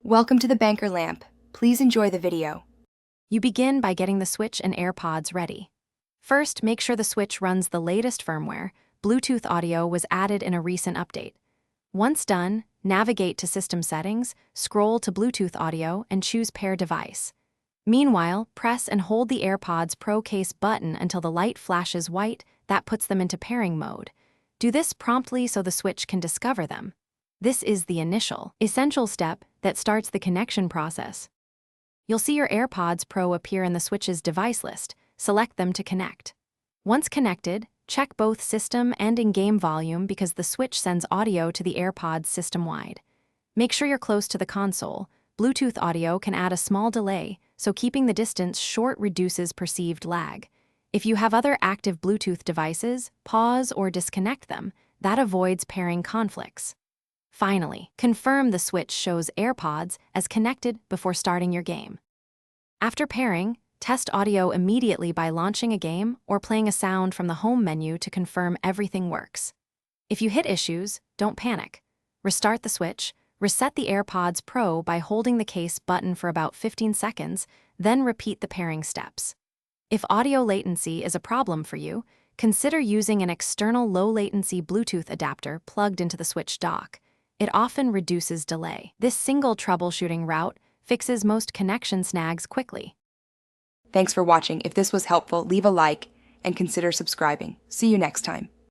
Welcome to the Banker Lamp. Please enjoy the video. You begin by getting the Switch and AirPods ready. First, make sure the Switch runs the latest firmware. Bluetooth audio was added in a recent update. Once done, navigate to System Settings, scroll to Bluetooth audio, and choose Pair Device. Meanwhile, press and hold the AirPods Pro case button until the light flashes white. That puts them into pairing mode. Do this promptly so the Switch can discover them. This is the initial, essential step that starts the connection process. You'll see your AirPods Pro appear in the Switch's device list. Select them to connect. Once connected, check both system and in-game volume because the Switch sends audio to the AirPods system-wide. Make sure you're close to the console. Bluetooth audio can add a small delay, so keeping the distance short reduces perceived lag. If you have other active Bluetooth devices, pause or disconnect them. That avoids pairing conflicts. Finally, confirm the Switch shows AirPods as connected before starting your game. After pairing, test audio immediately by launching a game or playing a sound from the home menu to confirm everything works. If you hit issues, don't panic. Restart the Switch, reset the AirPods Pro by holding the case button for about 15 seconds, then repeat the pairing steps. If audio latency is a problem for you, consider using an external low-latency Bluetooth adapter plugged into the Switch dock. It often reduces delay. This single troubleshooting route fixes most connection snags quickly. Thanks for watching. If this was helpful, leave a like and consider subscribing. See you next time.